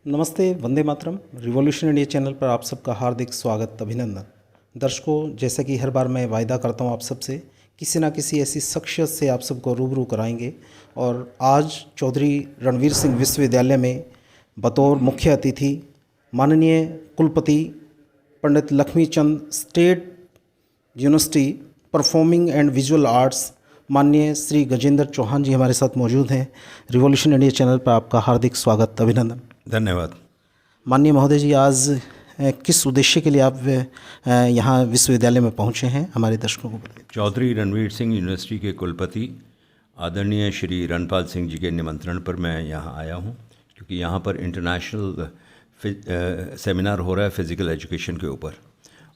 नमस्ते, Vande Mataram. Revolution India channel पर आप सबका हार्दिक स्वागत, अभिनंदन। दर्शकों, जैसा कि हर बार मैं वायदा करता हूं आप सबसे, किसी ना किसी ऐसी शख्सियत से आप सबको रूबरू कराएंगे। और आज चौधरी रणवीर सिंह विश्वविद्यालय में बतौर मुख्य अतिथि माननीय कुलपति Pandit Lakshmichand state university performing and visual arts माननीय श्री गजेंद्र चौहान जी हमारे साथ मौजूद हैं। रिवॉल्यूशन इंडिया चैनल पर आपका हार्दिक स्वागत, अभिनंदन। धन्यवाद। माननीय महोदय जी, आज किस उद्देश्य के लिए आप यहाँ विश्वविद्यालय में पहुँचे हैं, हमारे दर्शकों को बताइए। चौधरी रणवीर सिंह यूनिवर्सिटी के कुलपति आदरणीय श्री रणपाल सिंह जी के निमंत्रण पर मैं यहाँ आया हूँ, क्योंकि यहाँ पर इंटरनेशनल सेमिनार हो रहा है फ़िज़िकल एजुकेशन के ऊपर,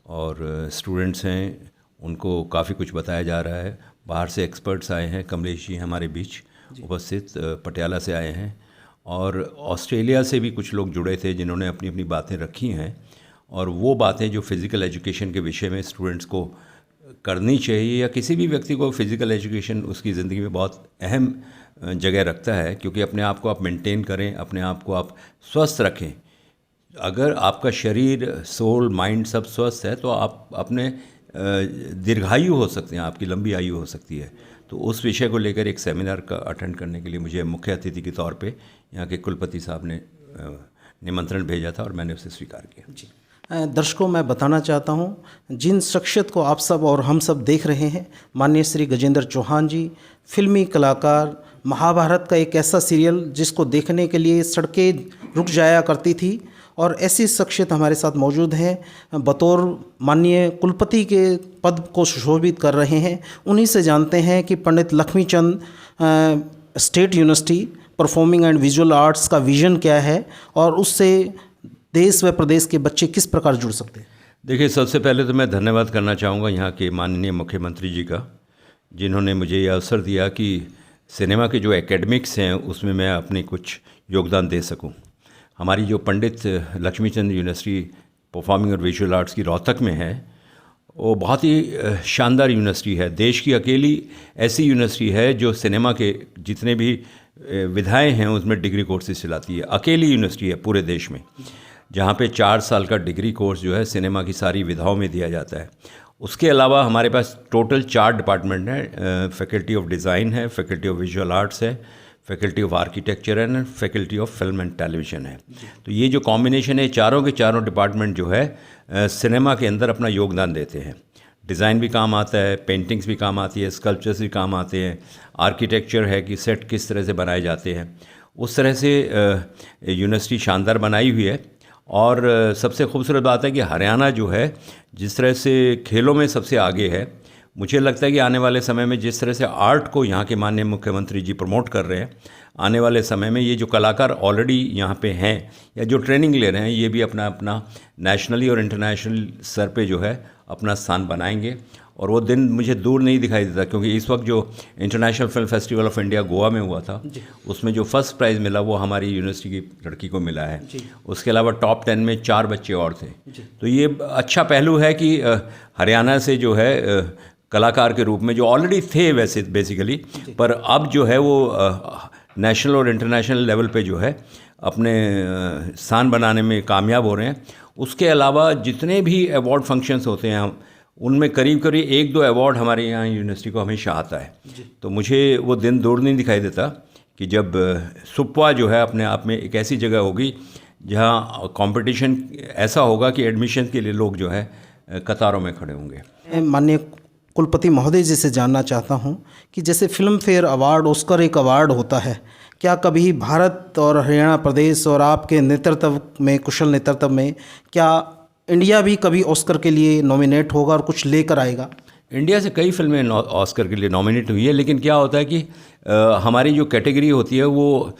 और स्टूडेंट्स हैं, उनको काफ़ी कुछ बताया जा रहा है। बाहर से एक्सपर्ट्स आए हैं, कमलेश जी हमारे बीच उपस्थित पटियाला से आए हैं, और ऑस्ट्रेलिया से भी कुछ लोग जुड़े थे जिन्होंने अपनी अपनी बातें रखी हैं। और वो बातें जो फ़िज़िकल एजुकेशन के विषय में स्टूडेंट्स को करनी चाहिए, या किसी भी व्यक्ति को फ़िज़िकल एजुकेशन उसकी ज़िंदगी में बहुत अहम जगह रखता है, क्योंकि अपने आप को आप मेंटेन करें, अपने आप को आप स्वस्थ रखें। अगर आपका शरीर, सोल, माइंड सब स्वस्थ है तो आप अपने दीर्घायु हो सकते हैं, आपकी लंबी आयु हो सकती है। तो उस विषय को लेकर एक सेमिनार का अटेंड करने के लिए मुझे मुख्य अतिथि के तौर पे यहाँ के कुलपति साहब ने निमंत्रण भेजा था और मैंने उसे स्वीकार किया। जी, दर्शकों, मैं बताना चाहता हूँ, जिन शख्सियत को आप सब और हम सब देख रहे हैं, माननीय श्री गजेंद्र चौहान जी फिल्मी कलाकार, महाभारत का एक ऐसा सीरियल जिसको देखने के लिए सड़कें रुक जाया करती थी, और ऐसी शख्सियत हमारे साथ मौजूद हैं, बतौर माननीय कुलपति के पद को सुशोभित कर रहे हैं। उन्हीं से जानते हैं कि Pandit Lakshmichand state university performing and visual arts का विज़न क्या है, और उससे देश व प्रदेश के बच्चे किस प्रकार जुड़ सकते हैं। देखिए, सबसे पहले तो मैं धन्यवाद करना चाहूँगा यहाँ के माननीय मुख्यमंत्री जी का, जिन्होंने मुझे ये अवसर दिया कि सिनेमा के जो एकेडमिक्स हैं उसमें मैं अपनी कुछ योगदान दे सकूँ। हमारी जो पंडित लक्ष्मीचंद यूनिवर्सिटी परफॉर्मिंग और विजुअल आर्ट्स की रोहतक में है, वो बहुत ही शानदार यूनिवर्सिटी है। देश की अकेली ऐसी यूनिवर्सिटी है जो सिनेमा के जितने भी विधाएं हैं उसमें डिग्री कोर्सेज चलाती है। अकेली यूनिवर्सिटी है पूरे देश में जहाँ पे 4 साल का डिग्री कोर्स जो है सिनेमा की सारी विधाओं में दिया जाता है। उसके अलावा हमारे पास टोटल 4 डिपार्टमेंट हैं। फैकल्टी ऑफ डिज़ाइन है, फैकल्टी ऑफ विजुअल आर्ट्स है, faculty of architecture and faculty of film and television है। तो ये जो कॉम्बिनेशन है, चारों के चारों डिपार्टमेंट जो है सिनेमा के अंदर अपना योगदान देते हैं। डिज़ाइन भी काम आता है, पेंटिंग्स भी काम आती है, स्कल्पचर्स भी काम आते हैं, आर्किटेक्चर है कि सेट किस तरह से बनाए जाते हैं। उस तरह से यूनिवर्सिटी शानदार बनाई हुई है। और सबसे खूबसूरत बात है कि हरियाणा जो है जिस तरह से खेलों में सबसे आगे है, मुझे लगता है कि आने वाले समय में जिस तरह से आर्ट को यहाँ के माननीय मुख्यमंत्री जी प्रमोट कर रहे हैं, आने वाले समय में ये जो कलाकार ऑलरेडी यहाँ पे हैं या जो ट्रेनिंग ले रहे हैं, ये भी अपना अपना नेशनली और इंटरनेशनल स्तर पे जो है अपना स्थान बनाएंगे। और वो दिन मुझे दूर नहीं दिखाई देता, क्योंकि इस वक्त जो international film festival of India Goa में हुआ था, उसमें जो फर्स्ट प्राइज़ मिला वो हमारी यूनिवर्सिटी की लड़की को मिला है। उसके अलावा टॉप 10 में 4 बच्चे और थे। तो ये अच्छा पहलू है कि हरियाणा से जो है कलाकार के रूप में जो ऑलरेडी थे वैसे बेसिकली, पर अब जो है वो नेशनल और इंटरनेशनल लेवल पे जो है अपने स्थान बनाने में कामयाब हो रहे हैं। उसके अलावा जितने भी अवार्ड फंक्शंस होते हैं उनमें करीब करीब 1-2 अवार्ड हमारे यहाँ यूनिवर्सिटी को हमेशा आता है। तो मुझे वो दिन दूर नहीं दिखाई देता कि जब सुप्वा जो है अपने आप में एक ऐसी जगह होगी जहाँ कंपटीशन ऐसा होगा कि एडमिशन के लिए लोग जो है कतारों में खड़े होंगे। माननीय कुलपति महोदय जी से जानना चाहता हूं कि जैसे फिल्म फेयर अवार्ड, ऑस्कर एक अवार्ड होता है, क्या कभी भारत और हरियाणा प्रदेश और आपके नेतृत्व में, कुशल नेतृत्व में, क्या इंडिया भी कभी ऑस्कर के लिए नॉमिनेट होगा और कुछ लेकर आएगा? इंडिया से कई फिल्में ऑस्कर के लिए नॉमिनेट हुई है, लेकिन क्या होता है कि हमारी जो कैटेगरी होती है वो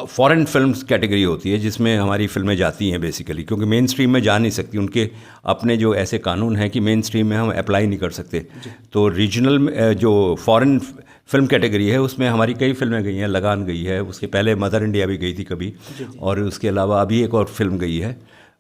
फॉरेन फिल्म्स कैटेगरी होती है, जिसमें हमारी फिल्में जाती हैं बेसिकली, क्योंकि मेन स्ट्रीम में जा नहीं सकती। उनके अपने जो ऐसे कानून हैं कि मेन स्ट्रीम में हम अप्लाई नहीं कर सकते। तो रीजनल जो फॉरेन फिल्म कैटेगरी है उसमें हमारी कई फिल्में गई हैं। लगान गई है, उसके पहले मदर इंडिया भी गई थी कभी, और उसके अलावा अभी एक और फिल्म गई है।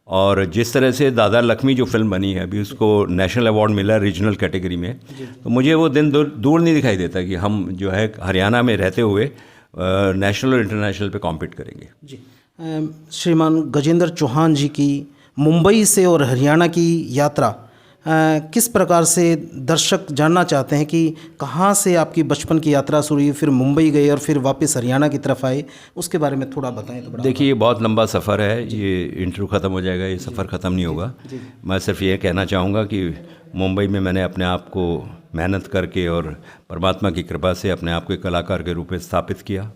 और जिस तरह से दादा लक्ष्मी जो फिल्म बनी है अभी, उसको नेशनल अवार्ड मिला रीजनल कैटेगरी में। तो मुझे वो दिन दूर नहीं दिखाई देता कि हम जो है हरियाणा में रहते हुए नेशनल और इंटरनेशनल पे कॉम्पीट करेंगे। जी, श्रीमान गजेंद्र चौहान जी की मुंबई से और हरियाणा की यात्रा किस प्रकार से दर्शक जानना चाहते हैं कि कहाँ से आपकी बचपन की यात्रा शुरू हुई, फिर मुंबई गए और फिर वापस हरियाणा की तरफ आए, उसके बारे में थोड़ा बताएं तो बड़ा। देखिए, ये बहुत लंबा सफ़र है, ये इंटरव्यू ख़त्म हो जाएगा, ये सफ़र ख़त्म नहीं होगा। मैं सिर्फ ये कहना चाहूँगा कि मुंबई में मैंने अपने आप को मेहनत करके और परमात्मा की कृपा से अपने आप को एक कलाकार के रूप में स्थापित किया।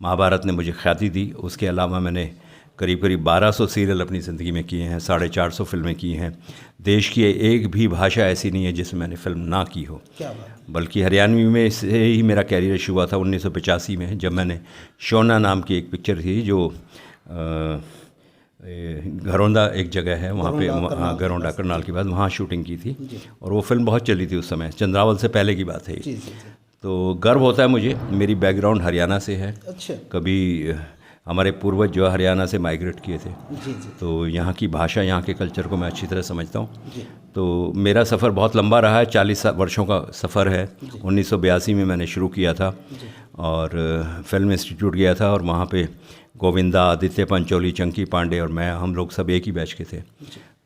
महाभारत ने मुझे ख्याति दी। उसके अलावा मैंने करीब 1200 सीरियल अपनी ज़िंदगी में किए हैं, 450 फिल्में की हैं। देश की एक भी भाषा ऐसी नहीं है जिसमें मैंने फ़िल्म ना की हो। क्या बात। बल्कि हरियाणवी में से ही मेरा कैरियर शुरू हुआ था 1985 में, जब मैंने शोना नाम की एक पिक्चर थी जो घरौंदा एक जगह है वहाँ पे, घरौंदा करनाल के बाद वहाँ शूटिंग की थी और वो फिल्म बहुत चली थी उस समय, चंद्रावल से पहले की बात है। तो गर्व होता है मुझे, मेरी बैकग्राउंड हरियाणा से है। अच्छा। कभी हमारे पूर्वज जो हरियाणा से माइग्रेट किए थे, तो यहाँ की भाषा, यहाँ के कल्चर को मैं अच्छी तरह समझता हूँ। तो मेरा सफ़र बहुत लंबा रहा है, 40 वर्षों का सफ़र है। 1982 में मैंने शुरू किया था और फिल्म इंस्टीट्यूट गया था और वहाँ पे गोविंदा, आदित्य पंचोली, चंकी पांडे और मैं, हम लोग सब एक ही बैच के थे।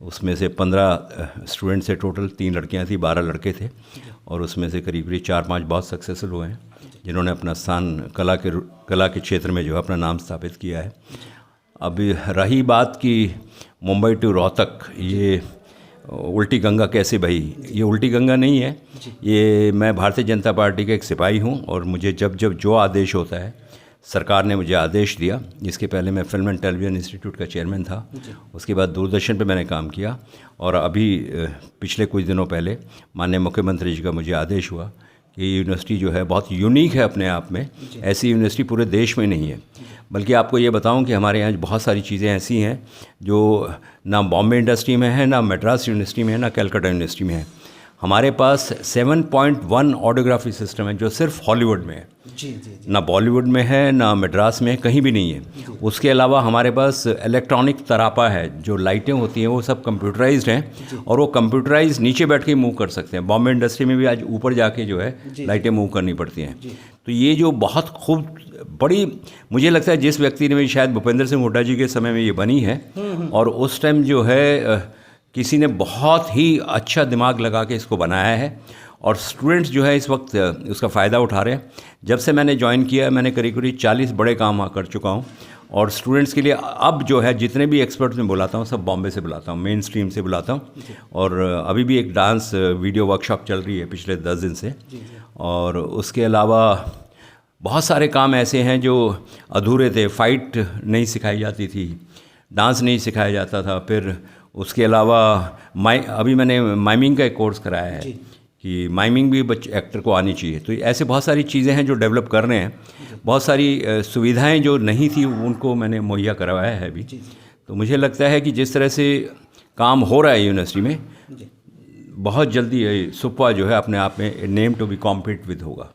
उसमें से 15 स्टूडेंट से टोटल, 3 लड़कियाँ थी, 12 लड़के थे और उसमें से करीब 4-5 बहुत सक्सेसफुल हुए हैं जिन्होंने अपना स्थान कला के क्षेत्र में जो है अपना नाम स्थापित किया है। अभी रही बात कि मुंबई टू रोहतक, ये उल्टी गंगा कैसे बही, ये उल्टी गंगा नहीं है, ये मैं भारतीय जनता पार्टी का एक सिपाही हूँ और मुझे जब जो आदेश होता है, सरकार ने मुझे आदेश दिया। इसके पहले मैं फिल्म एंड टेलीविज़न इंस्टीट्यूट का चेयरमैन था, उसके बाद दूरदर्शन पे मैंने काम किया और अभी पिछले कुछ दिनों पहले माननीय मुख्यमंत्री जी का मुझे आदेश हुआ कि यूनिवर्सिटी जो है बहुत यूनिक है अपने आप में, ऐसी यूनिवर्सिटी पूरे देश में नहीं है। बल्कि आपको ये बताऊं कि हमारे यहाँ बहुत सारी चीज़ें ऐसी हैं जो ना बॉम्बे इंडस्ट्री में है, ना मद्रास यूनिवर्सिटी में है, ना कलकत्ता यूनिवर्सिटी में है। हमारे पास 7.1 ऑडियोग्राफी सिस्टम है जो सिर्फ हॉलीवुड में है, ना बॉलीवुड में है, ना मद्रास में है, कहीं भी नहीं है। उसके अलावा हमारे पास इलेक्ट्रॉनिक तरापा है, जो लाइटें होती हैं वो सब कंप्यूटराइज्ड हैं और वो कंप्यूटराइज नीचे बैठ के मूव कर सकते हैं। बॉम्बे इंडस्ट्री में भी आज ऊपर जाके जो है लाइटें मूव करनी पड़ती हैं। तो ये जो बहुत खूब बड़ी, मुझे लगता है जिस व्यक्ति ने, शायद भूपेंद्र सिंह हुड्डा जी के समय में ये बनी है और उस टाइम जो है किसी ने बहुत ही अच्छा दिमाग लगा के इसको बनाया है और स्टूडेंट्स जो है इस वक्त उसका फ़ायदा उठा रहे हैं। जब से मैंने ज्वाइन किया है मैंने करीब 40 बड़े काम कर चुका हूँ और स्टूडेंट्स के लिए अब जो है जितने भी एक्सपर्ट्स मैं बुलाता हूँ सब बॉम्बे से बुलाता हूँ, मेन स्ट्रीम से बुलाता हूँ। और अभी भी एक डांस वीडियो वर्कशॉप चल रही है पिछले 10 दिन से। और उसके अलावा बहुत सारे काम ऐसे हैं जो अधूरे थे। फाइट नहीं सिखाई जाती थी, डांस नहीं सिखाया जाता था। फिर उसके अलावा अभी मैंने माइमिंग का एक कोर्स कराया है कि माइमिंग भी एक्टर को आनी चाहिए। तो ऐसे बहुत सारी चीज़ें हैं जो डेवलप कर रहे हैं। बहुत सारी सुविधाएं जो नहीं थी उनको मैंने मुहैया करवाया है अभी। तो मुझे लगता है कि जिस तरह से काम हो रहा है यूनिवर्सिटी में, बहुत जल्दी सुप्पा जो है अपने आप में name to be compete with होगा।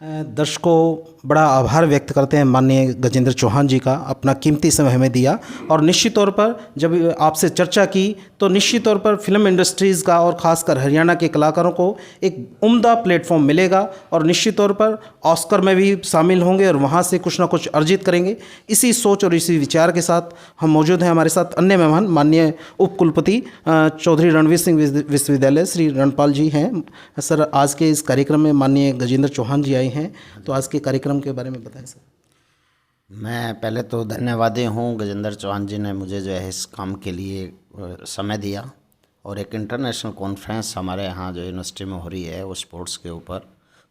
दर्शकों बड़ा आभार व्यक्त करते हैं माननीय गजेंद्र चौहान जी का, अपना कीमती समय हमें दिया। और निश्चित तौर पर जब आपसे चर्चा की तो निश्चित तौर पर फिल्म इंडस्ट्रीज़ का और ख़ासकर हरियाणा के कलाकारों को एक उम्दा प्लेटफॉर्म मिलेगा और निश्चित तौर पर ऑस्कर में भी शामिल होंगे और वहाँ से कुछ ना कुछ अर्जित करेंगे। इसी सोच और इसी विचार के साथ हम मौजूद हैं। हमारे साथ अन्य मेहमान माननीय उप कुलपति चौधरी रणवीर सिंह विश्वविद्यालय श्री रणपाल जी हैं। सर, आज के इस कार्यक्रम में माननीय गजेंद्र चौहान जी आए हैं, तो आज के कार्यक्रम के बारे में बताएं सर। मैं पहले तो धन्यवादी हूँ, गजेंद्र चौहान जी ने मुझे जो है इस काम के लिए समय दिया और एक इंटरनेशनल कॉन्फ्रेंस हमारे यहाँ जो यूनिवर्सिटी में हो रही है वो स्पोर्ट्स के ऊपर,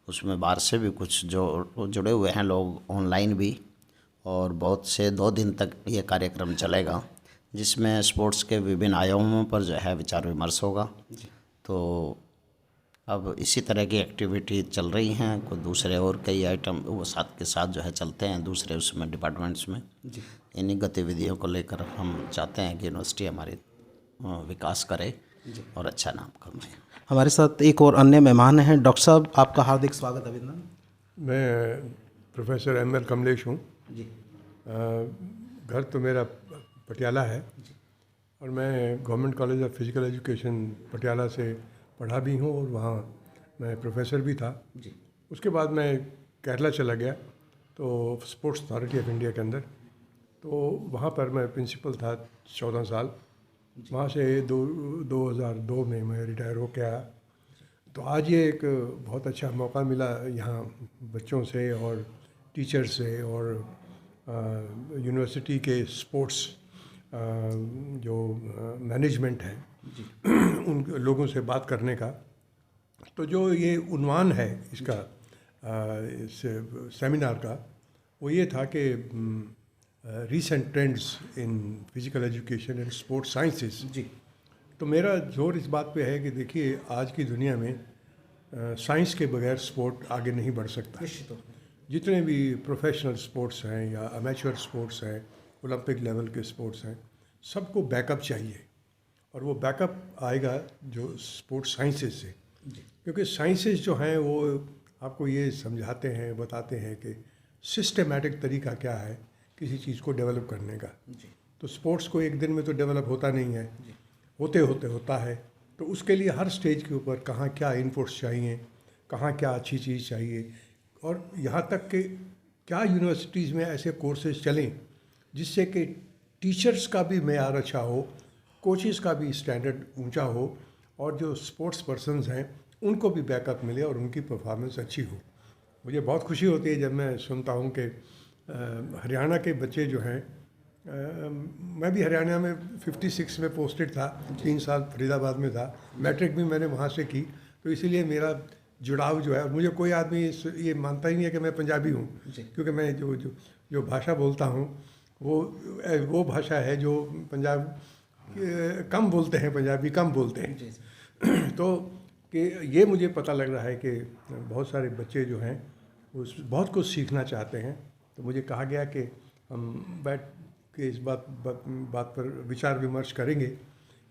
उसमें बाहर से भी कुछ जो जुड़े हुए हैं लोग, ऑनलाइन भी, और बहुत से 2 दिन तक ये कार्यक्रम चलेगा जिसमें स्पोर्ट्स के विभिन्न आयामों पर जो है विचार विमर्श होगा। तो अब इसी तरह की एक्टिविटी चल रही हैं, कोई दूसरे और कई आइटम वो साथ के साथ जो है चलते हैं दूसरे उसमें डिपार्टमेंट्स में। इन्हीं गतिविधियों को लेकर हम चाहते हैं कि यूनिवर्सिटी हमारी विकास करे और अच्छा नाम कमाए। हमारे साथ एक और अन्य मेहमान हैं। डॉक्टर साहब, आपका हार्दिक स्वागत अभिनंदन। मैं प्रोफेसर ML कमलेश हूँ जी। घर तो मेरा पटियाला है और मैं government college of physical education Patiala से पढ़ा भी हूँ और वहाँ मैं प्रोफेसर भी था जी। उसके बाद मैं केरला चला गया तो स्पोर्ट्स अथॉरिटी ऑफ इंडिया के अंदर, तो वहाँ पर मैं प्रिंसिपल था 14 साल। वहाँ से 2002 में मैं रिटायर हो के आया। तो आज ये एक बहुत अच्छा मौका मिला यहाँ बच्चों से और टीचर से और यूनिवर्सिटी के स्पोर्ट्स जो मैनेजमेंट है उन लोगों से बात करने का। तो जो ये उन्वान है इसका इस सेमिनार का, वो ये था कि recent trends in physical education and sports sciences. जी। तो मेरा जोर इस बात पे है कि देखिए आज की दुनिया में साइंस के बगैर स्पोर्ट आगे नहीं बढ़ सकता। जितने भी प्रोफेशनल स्पोर्ट्स हैं या अमेचर स्पोर्ट्स हैं, ओलंपिक लेवल के स्पोर्ट्स हैं, सबको बैकअप चाहिए। और वो बैकअप आएगा जो स्पोर्ट्स साइंसेज से, क्योंकि साइंसेज जो हैं वो आपको ये समझाते हैं, बताते हैं कि सिस्टमैटिक तरीका क्या है किसी चीज़ को डेवलप करने का। तो स्पोर्ट्स को एक दिन में तो डेवलप होता नहीं है, होते होते होता है। तो उसके लिए हर स्टेज के ऊपर कहाँ क्या इनपुट्स चाहिए, कहाँ क्या अच्छी चीज़ चाहिए, और यहाँ तक कि क्या यूनिवर्सिटीज़ में ऐसे कोर्सेज चलें जिससे कि टीचर्स का भी मेयार अच्छा हो, कोचेस का भी स्टैंडर्ड ऊंचा हो, और जो स्पोर्ट्स पर्सन्स हैं उनको भी बैकअप मिले और उनकी परफॉर्मेंस अच्छी हो। मुझे बहुत खुशी होती है जब मैं सुनता हूँ कि हरियाणा के बच्चे जो हैं, मैं भी हरियाणा में 56 में पोस्टेड था, 3 साल फरीदाबाद में था, मैट्रिक भी मैंने वहाँ से की। तो इसीलिए मेरा जुड़ाव जो है, और मुझे कोई आदमी ये मानता ही नहीं है कि मैं पंजाबी हूँ, क्योंकि मैं जो भाषा बोलता हूँ वो भाषा है जो पंजाब कम बोलते हैं, पंजाबी कम बोलते हैं। तो कि ये मुझे पता लग रहा है कि बहुत सारे बच्चे जो हैं वो बहुत कुछ सीखना चाहते हैं। तो मुझे कहा गया कि हम बैठ के इस बात पर विचार विमर्श करेंगे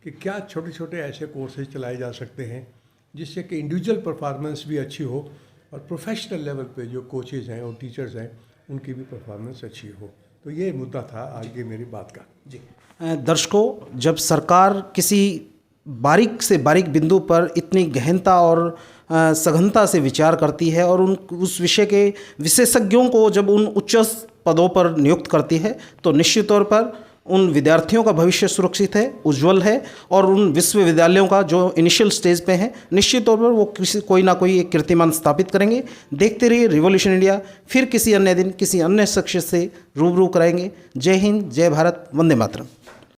कि क्या छोटे छोटे ऐसे कोर्सेज चलाए जा सकते हैं जिससे कि इंडिविजुअल परफॉर्मेंस भी अच्छी हो और प्रोफेशनल लेवल पे जो कोचेज हैं और टीचर्स हैं उनकी भी परफॉर्मेंस अच्छी हो। तो ये मुद्दा था आज की मेरी बात का। जी। दर्शकों, जब सरकार किसी बारीक से बारीक बिंदु पर इतनी गहनता और सघनता से विचार करती है और उस विषय के विशेषज्ञों को जब उन उच्च पदों पर नियुक्त करती है, तो निश्चित तौर पर उन विद्यार्थियों का भविष्य सुरक्षित है, उज्जवल है, और उन विश्वविद्यालयों का जो इनिशियल स्टेज पे हैं, निश्चित तौर पर वो कोई ना कोई एक कीर्तिमान स्थापित करेंगे। देखते रहिए रिवॉल्यूशन इंडिया। फिर किसी अन्य दिन किसी अन्य शख्स से रूबरू कराएंगे। जय हिंद, जय भारत, वंदे मातरम।